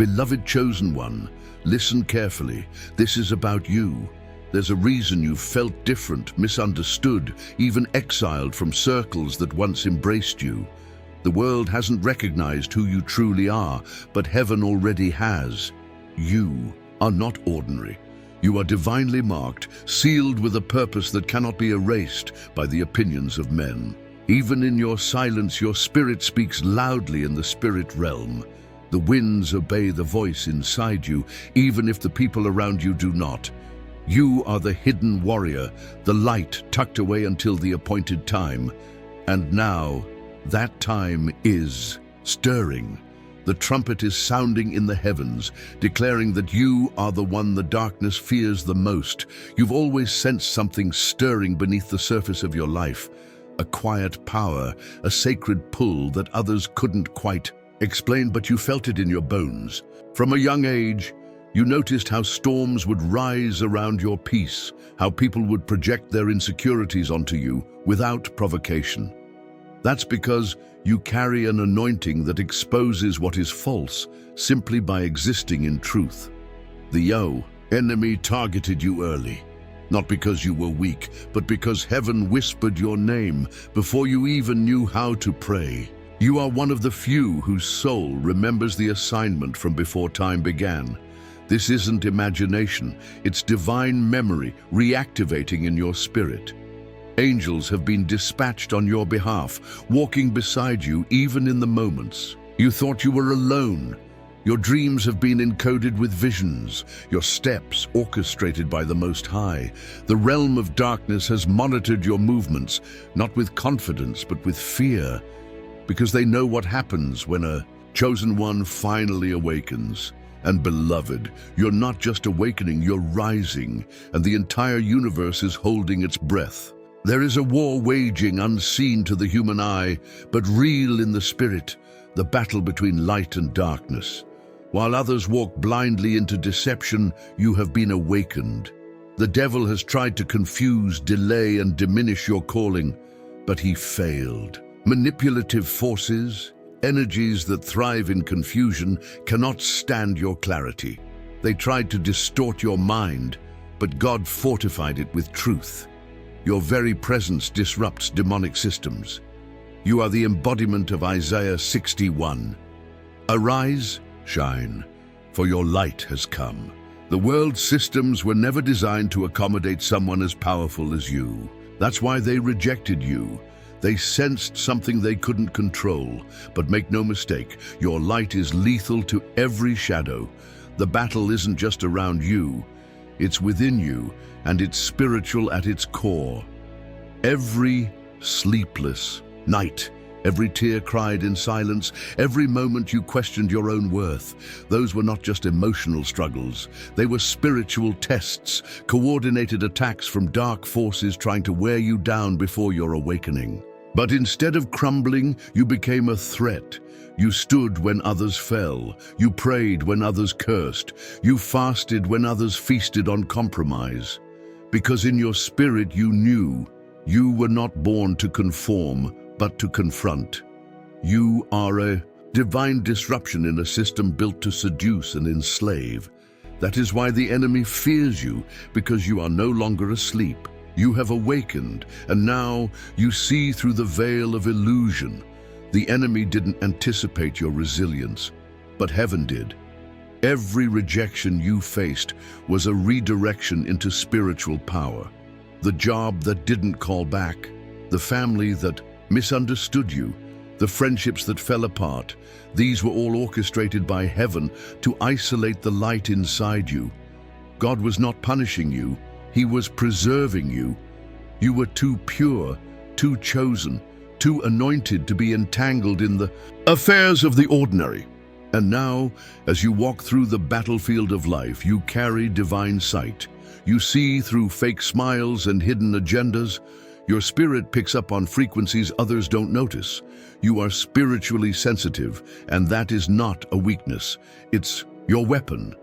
Beloved chosen one, listen carefully. This is about you. There's a reason you felt different, misunderstood, even exiled from circles that once embraced you. The world hasn't recognized who you truly are, but heaven already has. You are not ordinary. You are divinely marked, sealed with a purpose that cannot be erased by the opinions of men. Even in your silence, your spirit speaks loudly in the spirit realm. The winds obey the voice inside you, even if the people around you do not. You are the hidden warrior, the light tucked away until the appointed time. And now, that time is stirring. The trumpet is sounding in the heavens, declaring that you are the one the darkness fears the most. You've always sensed something stirring beneath the surface of your life. A quiet power, a sacred pull that others couldn't quite explain, but you felt it in your bones. From a young age, you noticed how storms would rise around your peace, how people would project their insecurities onto you without provocation. That's because you carry an anointing that exposes what is false simply by existing in truth. The enemy targeted you early, not because you were weak, but because heaven whispered your name before you even knew how to pray. You are one of the few whose soul remembers the assignment from before time began. This isn't imagination, it's divine memory reactivating in your spirit. Angels have been dispatched on your behalf, walking beside you even in the moments you thought you were alone. Your dreams have been encoded with visions, your steps orchestrated by the Most High. The realm of darkness has monitored your movements, not with confidence but with fear, because they know what happens when a chosen one finally awakens. And beloved, you're not just awakening, you're rising, and the entire universe is holding its breath. There is a war waging unseen to the human eye, but real in the spirit, the battle between light and darkness. While others walk blindly into deception, you have been awakened. The devil has tried to confuse, delay, and diminish your calling, but he failed. Manipulative forces, energies that thrive in confusion, cannot stand your clarity. They tried to distort your mind, but God fortified it with truth. Your very presence disrupts demonic systems. You are the embodiment of Isaiah 61. Arise, shine, for your light has come. The world's systems were never designed to accommodate someone as powerful as you. That's why they rejected you. They sensed something they couldn't control. But make no mistake, your light is lethal to every shadow. The battle isn't just around you. It's within you, and it's spiritual at its core. Every sleepless night, every tear cried in silence, every moment you questioned your own worth, those were not just emotional struggles. They were spiritual tests, coordinated attacks from dark forces trying to wear you down before your awakening. But instead of crumbling, you became a threat. You stood when others fell. You prayed when others cursed. You fasted when others feasted on compromise. Because in your spirit you knew you were not born to conform, but to confront. You are a divine disruption in a system built to seduce and enslave. That is why the enemy fears you, because you are no longer asleep. You have awakened, and now you see through the veil of illusion. The enemy didn't anticipate your resilience, but heaven did. Every rejection you faced was a redirection into spiritual power. The job that didn't call back, the family that misunderstood you, the friendships that fell apart, these were all orchestrated by heaven to isolate the light inside you. God was not punishing you, He was preserving you. You were too pure, too chosen, too anointed to be entangled in the affairs of the ordinary. And now, as you walk through the battlefield of life, you carry divine sight. You see through fake smiles and hidden agendas. Your spirit picks up on frequencies others don't notice. You are spiritually sensitive, and that is not a weakness. It's your weapon.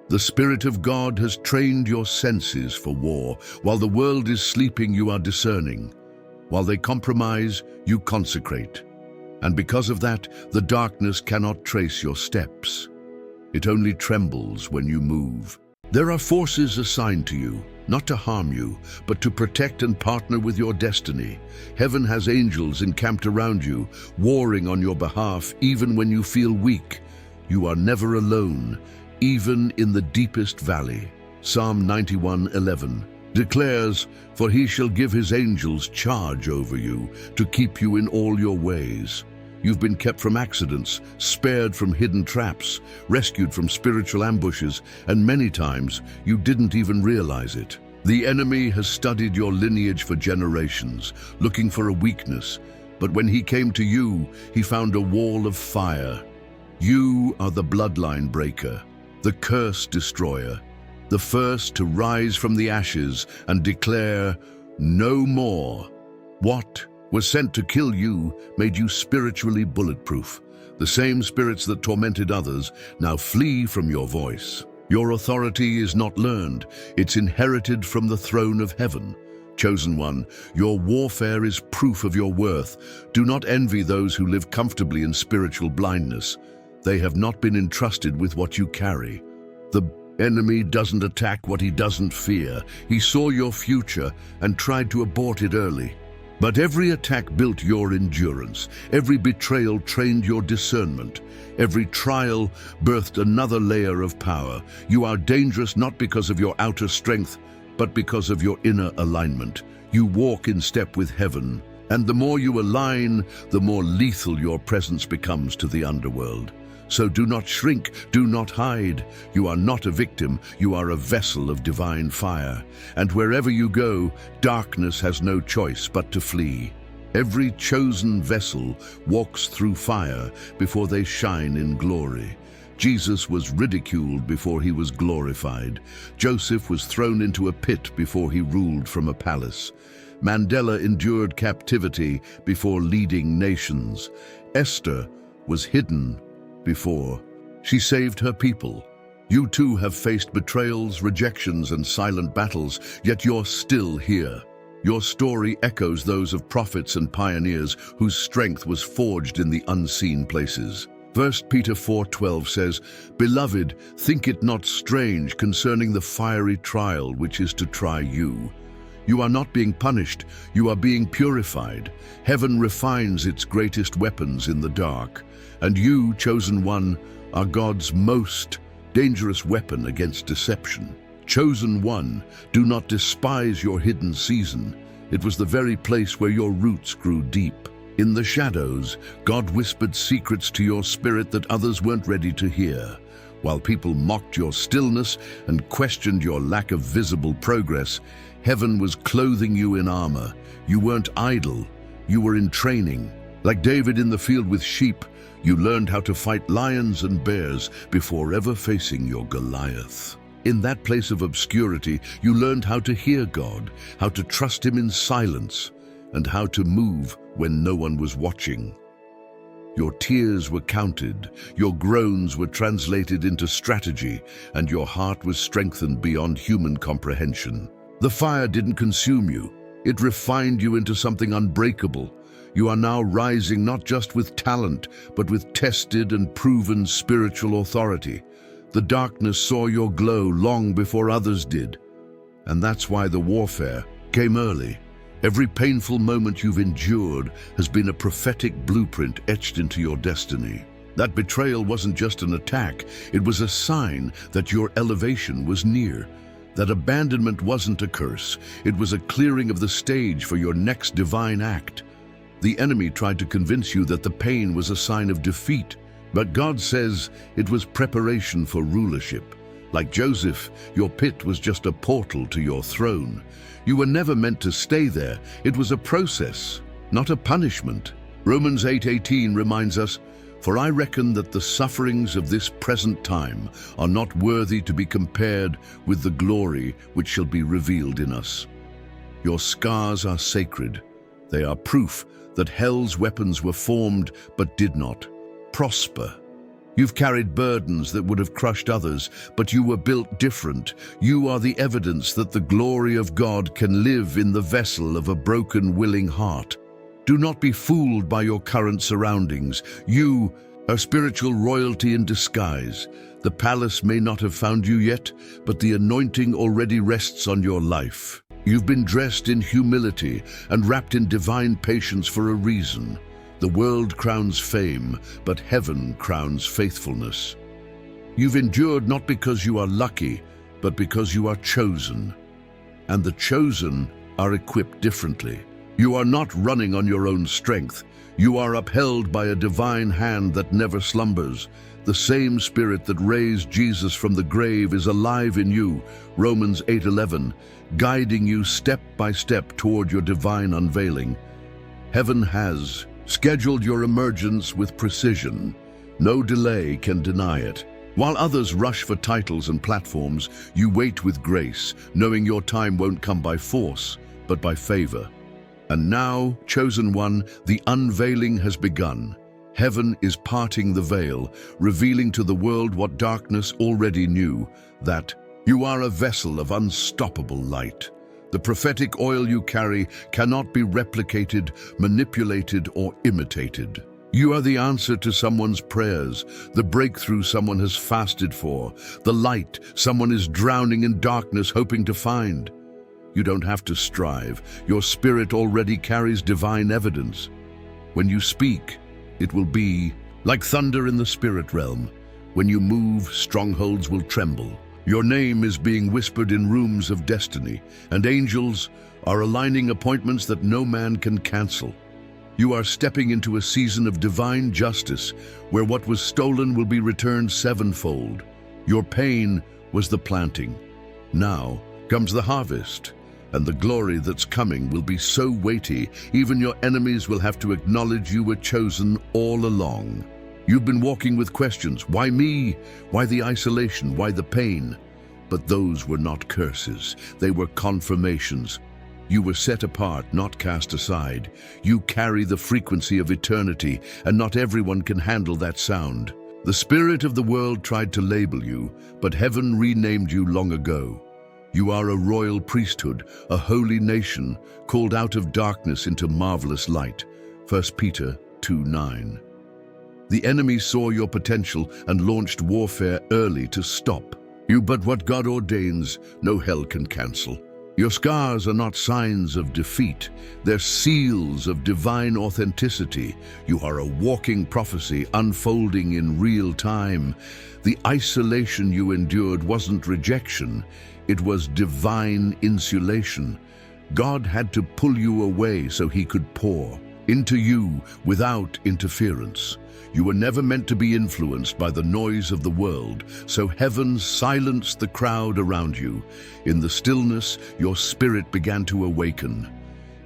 The Spirit of God has trained your senses for war. While the world is sleeping, you are discerning. While they compromise, you consecrate. And because of that, the darkness cannot trace your steps. It only trembles when you move. There are forces assigned to you, not to harm you, but to protect and partner with your destiny. Heaven has angels encamped around you, warring on your behalf even when you feel weak. You are never alone, even in the deepest valley. Psalm 91:11 declares, "For he shall give his angels charge over you, to keep you in all your ways." You've been kept from accidents, spared from hidden traps, rescued from spiritual ambushes, and many times you didn't even realize it. The enemy has studied your lineage for generations, looking for a weakness, but when he came to you, he found a wall of fire. You are the bloodline breaker, the curse destroyer, the first to rise from the ashes and declare, "No more." What was sent to kill you made you spiritually bulletproof. The same spirits that tormented others now flee from your voice. Your authority is not learned, it's inherited from the throne of heaven. Chosen one, your warfare is proof of your worth. Do not envy those who live comfortably in spiritual blindness. They have not been entrusted with what you carry. The enemy doesn't attack what he doesn't fear. He saw your future and tried to abort it early. But every attack built your endurance. Every betrayal trained your discernment. Every trial birthed another layer of power. You are dangerous not because of your outer strength, but because of your inner alignment. You walk in step with heaven, and the more you align, the more lethal your presence becomes to the underworld. So do not shrink, do not hide. You are not a victim, you are a vessel of divine fire. And wherever you go, darkness has no choice but to flee. Every chosen vessel walks through fire before they shine in glory. Jesus was ridiculed before he was glorified. Joseph was thrown into a pit before he ruled from a palace. Mandela endured captivity before leading nations. Esther was hidden before she saved her people. You too have faced betrayals, rejections, and silent battles, yet you're still here. Your story echoes those of prophets and pioneers whose strength was forged in the unseen places. 1 Peter 4:12 says, "Beloved, think it not strange concerning the fiery trial which is to try you." You are not being punished, you are being purified. Heaven refines its greatest weapons in the dark. And you, chosen one, are God's most dangerous weapon against deception. Chosen one, do not despise your hidden season. It was the very place where your roots grew deep. In the shadows, God whispered secrets to your spirit that others weren't ready to hear. While people mocked your stillness and questioned your lack of visible progress, heaven was clothing you in armor. You weren't idle, you were in training. Like David in the field with sheep, you learned how to fight lions and bears before ever facing your Goliath. In that place of obscurity, you learned how to hear God, how to trust Him in silence, and how to move when no one was watching. Your tears were counted, your groans were translated into strategy, and your heart was strengthened beyond human comprehension. The fire didn't consume you, it refined you into something unbreakable. You are now rising not just with talent, but with tested and proven spiritual authority. The darkness saw your glow long before others did. And that's why the warfare came early. Every painful moment you've endured has been a prophetic blueprint etched into your destiny. That betrayal wasn't just an attack, it was a sign that your elevation was near. That abandonment wasn't a curse, it was a clearing of the stage for your next divine act. The enemy tried to convince you that the pain was a sign of defeat, but God says it was preparation for rulership. Like Joseph, your pit was just a portal to your throne. You were never meant to stay there. It was a process, not a punishment. Romans 8:18 reminds us, "For I reckon that the sufferings of this present time are not worthy to be compared with the glory which shall be revealed in us." Your scars are sacred. They are proof that hell's weapons were formed but did not prosper. You've carried burdens that would have crushed others, but you were built different. You are the evidence that the glory of God can live in the vessel of a broken, willing heart. Do not be fooled by your current surroundings. You a spiritual royalty in disguise. The palace may not have found you yet, but the anointing already rests on your life. You've been dressed in humility and wrapped in divine patience for a reason. The world crowns fame, but heaven crowns faithfulness. You've endured not because you are lucky, but because you are chosen. And the chosen are equipped differently. You are not running on your own strength. You are upheld by a divine hand that never slumbers. The same Spirit that raised Jesus from the grave is alive in you, Romans 8:11, guiding you step by step toward your divine unveiling. Heaven has scheduled your emergence with precision. No delay can deny it. While others rush for titles and platforms, you wait with grace, knowing your time won't come by force, but by favor. And now, chosen one, the unveiling has begun. Heaven is parting the veil, revealing to the world what darkness already knew, that you are a vessel of unstoppable light. The prophetic oil you carry cannot be replicated, manipulated, or imitated. You are the answer to someone's prayers, the breakthrough someone has fasted for, the light someone is drowning in darkness hoping to find. You don't have to strive. Your spirit already carries divine evidence. When you speak, it will be like thunder in the spirit realm. When you move, strongholds will tremble. Your name is being whispered in rooms of destiny, and angels are aligning appointments that no man can cancel. You are stepping into a season of divine justice, where what was stolen will be returned sevenfold. Your pain was the planting. Now comes the harvest, and the glory that's coming will be so weighty, even your enemies will have to acknowledge you were chosen all along. You've been walking with questions. Why me? Why the isolation? Why the pain? But those were not curses. They were confirmations. You were set apart, not cast aside. You carry the frequency of eternity, and not everyone can handle that sound. The spirit of the world tried to label you, but heaven renamed you long ago. You are a royal priesthood, a holy nation, called out of darkness into marvelous light. 1 Peter 2:9. The enemy saw your potential and launched warfare early to stop you, but what God ordains, no hell can cancel. Your scars are not signs of defeat. They're seals of divine authenticity. You are a walking prophecy unfolding in real time. The isolation you endured wasn't rejection. It was divine insulation. God had to pull you away so he could pour into you without interference. You were never meant to be influenced by the noise of the world, so heaven silenced the crowd around you. In the stillness, your spirit began to awaken.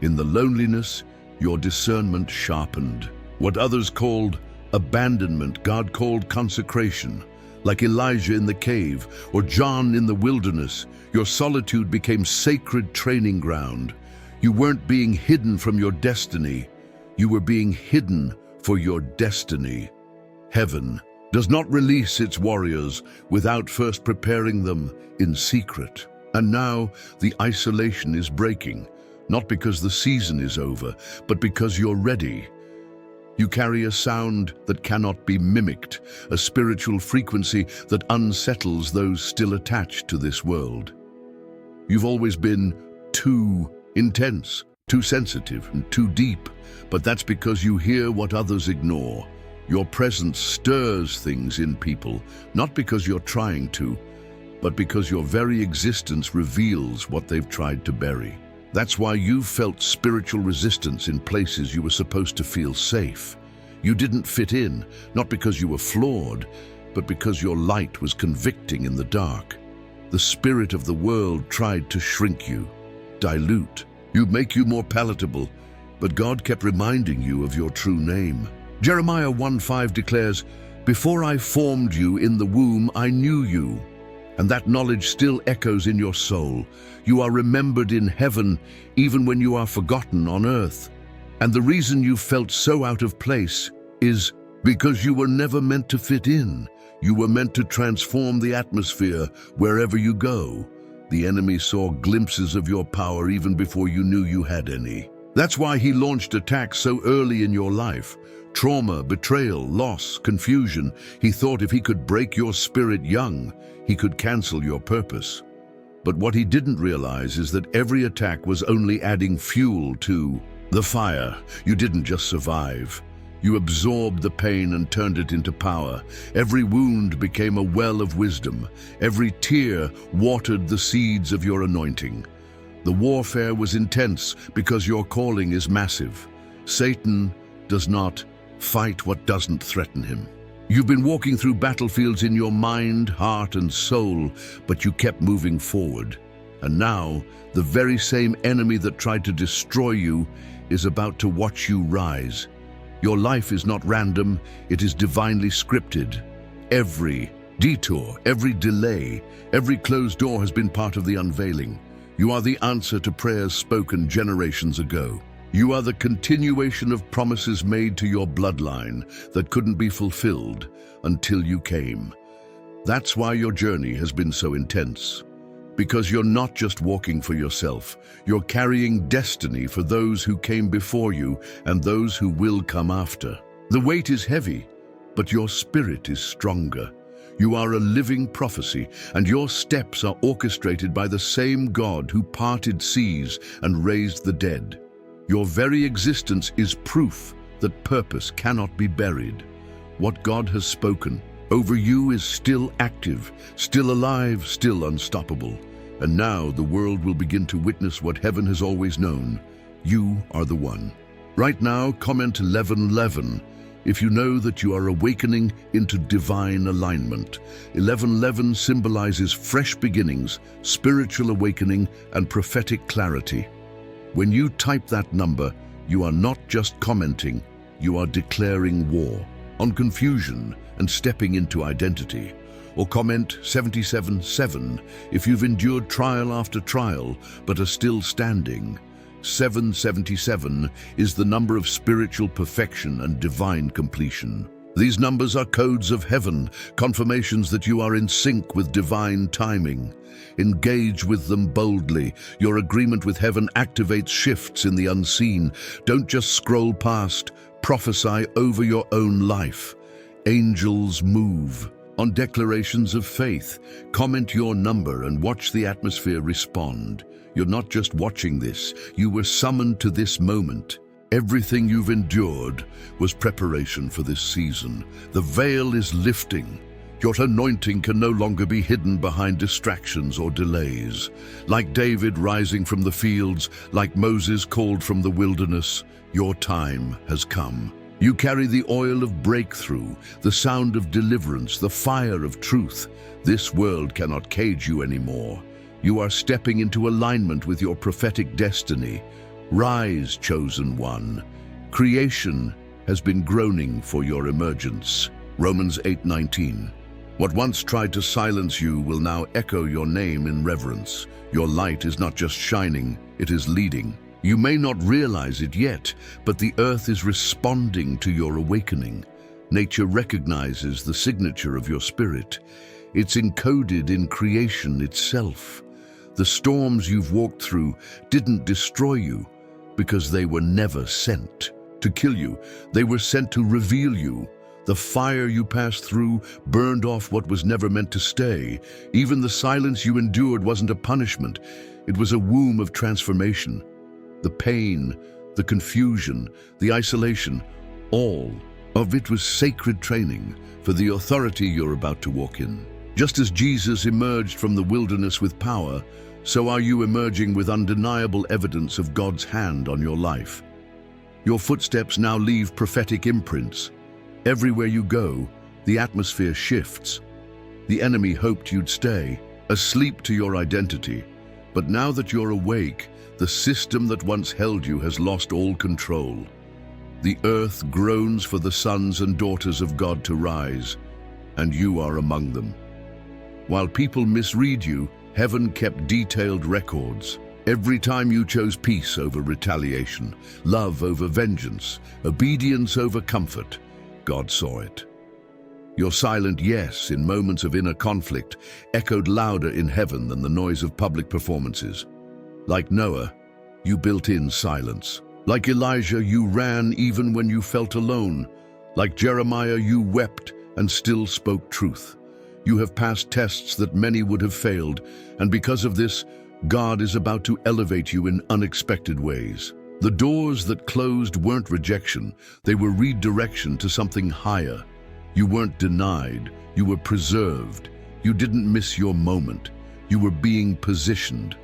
In the loneliness, your discernment sharpened. What others called abandonment, God called consecration. Like Elijah in the cave or John in the wilderness, your solitude became sacred training ground. You weren't being hidden from your destiny. You were being hidden for your destiny. Heaven does not release its warriors without first preparing them in secret. And now the isolation is breaking, not because the season is over, but because you're ready. You carry a sound that cannot be mimicked, a spiritual frequency that unsettles those still attached to this world. You've always been too intense, too sensitive, and too deep, but that's because you hear what others ignore. Your presence stirs things in people, not because you're trying to, but because your very existence reveals what they've tried to bury. That's why you felt spiritual resistance in places you were supposed to feel safe. You didn't fit in, not because you were flawed, but because your light was convicting in the dark. The spirit of the world tried to shrink you, dilute you, make you more palatable, but God kept reminding you of your true name. Jeremiah 1:5 declares, "Before I formed you in the womb, I knew you." And that knowledge still echoes in your soul. You are remembered in heaven, even when you are forgotten on earth. And the reason you felt so out of place is because you were never meant to fit in. You were meant to transform the atmosphere wherever you go. The enemy saw glimpses of your power even before you knew you had any. That's why he launched attacks so early in your life, Trauma, betrayal, loss, confusion. He thought if he could break your spirit young, he could cancel your purpose. But what he didn't realize is that every attack was only adding fuel to the fire. You didn't just survive. You absorbed the pain and turned it into power. Every wound became a well of wisdom. Every tear watered the seeds of your anointing. The warfare was intense because your calling is massive. Satan does not fight what doesn't threaten him. You've been walking through battlefields in your mind, heart, and soul, but you kept moving forward. And now, the very same enemy that tried to destroy you is about to watch you rise. Your life is not random, it is divinely scripted. Every detour, every delay, every closed door has been part of the unveiling. You are the answer to prayers spoken generations ago. You are the continuation of promises made to your bloodline that couldn't be fulfilled until you came. That's why your journey has been so intense. Because you're not just walking for yourself, you're carrying destiny for those who came before you and those who will come after. The weight is heavy, but your spirit is stronger. You are a living prophecy, and your steps are orchestrated by the same God who parted seas and raised the dead. Your very existence is proof that purpose cannot be buried. What God has spoken over you is still active, still alive, still unstoppable. And now the world will begin to witness what heaven has always known. You are the one. Right now, comment 1111 if you know that you are awakening into divine alignment. 1111 symbolizes fresh beginnings, spiritual awakening, and prophetic clarity. When you type that number, you are not just commenting, you are declaring war on confusion and stepping into identity. Or comment 777 if you've endured trial after trial but are still standing. 777 is the number of spiritual perfection and divine completion. These numbers are codes of heaven, confirmations that you are in sync with divine timing. Engage with them boldly. Your agreement with heaven activates shifts in the unseen. Don't just scroll past, prophesy over your own life. Angels move. On declarations of faith, comment your number and watch the atmosphere respond. You're not just watching this, you were summoned to this moment. Everything you've endured was preparation for this season. The veil is lifting. Your anointing can no longer be hidden behind distractions or delays. Like David rising from the fields, like Moses called from the wilderness, your time has come. You carry the oil of breakthrough, the sound of deliverance, the fire of truth. This world cannot cage you anymore. You are stepping into alignment with your prophetic destiny. Rise, chosen one. Creation has been groaning for your emergence. Romans 8:19. What once tried to silence you will now echo your name in reverence. Your light is not just shining, it is leading. You may not realize it yet, but the earth is responding to your awakening. Nature recognizes the signature of your spirit. It's encoded in creation itself. The storms you've walked through didn't destroy you because they were never sent to kill you. They were sent to reveal you. The fire you passed through burned off what was never meant to stay. Even the silence you endured wasn't a punishment. It was a womb of transformation. The pain, the confusion, the isolation, all of it was sacred training for the authority you're about to walk in. Just as Jesus emerged from the wilderness with power, so are you emerging with undeniable evidence of God's hand on your life. Your footsteps now leave prophetic imprints. Everywhere you go, the atmosphere shifts. The enemy hoped you'd stay, asleep to your identity. But now that you're awake, the system that once held you has lost all control. The earth groans for the sons and daughters of God to rise, and you are among them. While people misread you, heaven kept detailed records. Every time you chose peace over retaliation, love over vengeance, obedience over comfort, God saw it. Your silent yes in moments of inner conflict echoed louder in heaven than the noise of public performances. Like Noah, you built in silence. Like Elijah, you ran even when you felt alone. Like Jeremiah, you wept and still spoke truth. You have passed tests that many would have failed, and because of this, God is about to elevate you in unexpected ways. The doors that closed weren't rejection, they were redirection to something higher. You weren't denied, you were preserved. You didn't miss your moment. You were being positioned.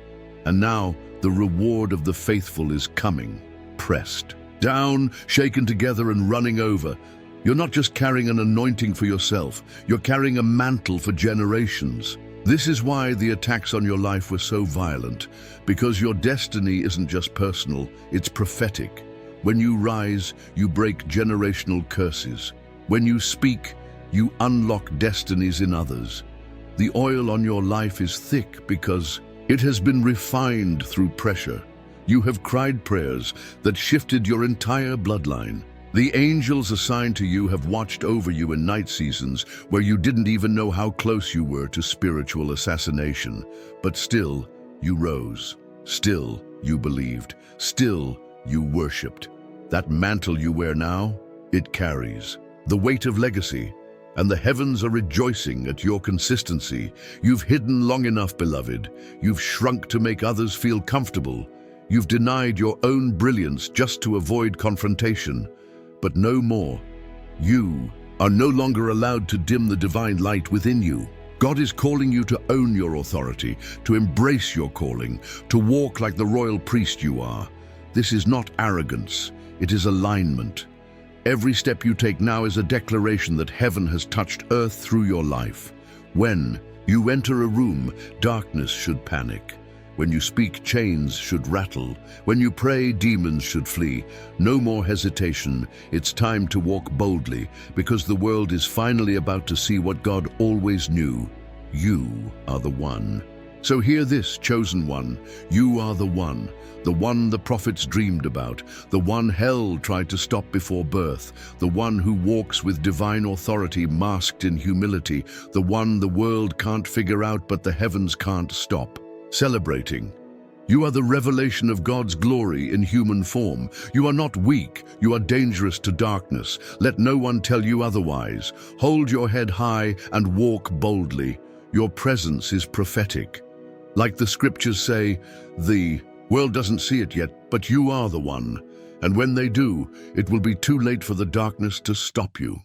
And now, the reward of the faithful is coming, pressed down, shaken together and running over. You're not just carrying an anointing for yourself, you're carrying a mantle for generations. This is why the attacks on your life were so violent, because your destiny isn't just personal, it's prophetic. When you rise, you break generational curses. When you speak, you unlock destinies in others. The oil on your life is thick because it has been refined through pressure. You have cried prayers that shifted your entire bloodline. The angels assigned to you have watched over you in night seasons where you didn't even know how close you were to spiritual assassination. But still, you rose. Still, you believed. Still, you worshipped. That mantle you wear now, it carries the weight of legacy, and the heavens are rejoicing at your consistency. You've hidden long enough, beloved. You've shrunk to make others feel comfortable. You've denied your own brilliance just to avoid confrontation. But no more. You are no longer allowed to dim the divine light within you. God is calling you to own your authority, to embrace your calling, to walk like the royal priest you are. This is not arrogance, it is alignment. Every step you take now is a declaration that heaven has touched earth through your life. When you enter a room, darkness should panic. When you speak, chains should rattle. When you pray, demons should flee. No more hesitation. It's time to walk boldly, because the world is finally about to see what God always knew. You are the one. So hear this, chosen one. You are the one the prophets dreamed about, the one hell tried to stop before birth, the one who walks with divine authority masked in humility, the one the world can't figure out but the heavens can't stop. Celebrating. You are the revelation of God's glory in human form. You are not weak, you are dangerous to darkness. Let no one tell you otherwise. Hold your head high and walk boldly. Your presence is prophetic. Like the scriptures say, the world doesn't see it yet, but you are the one. And when they do, it will be too late for the darkness to stop you.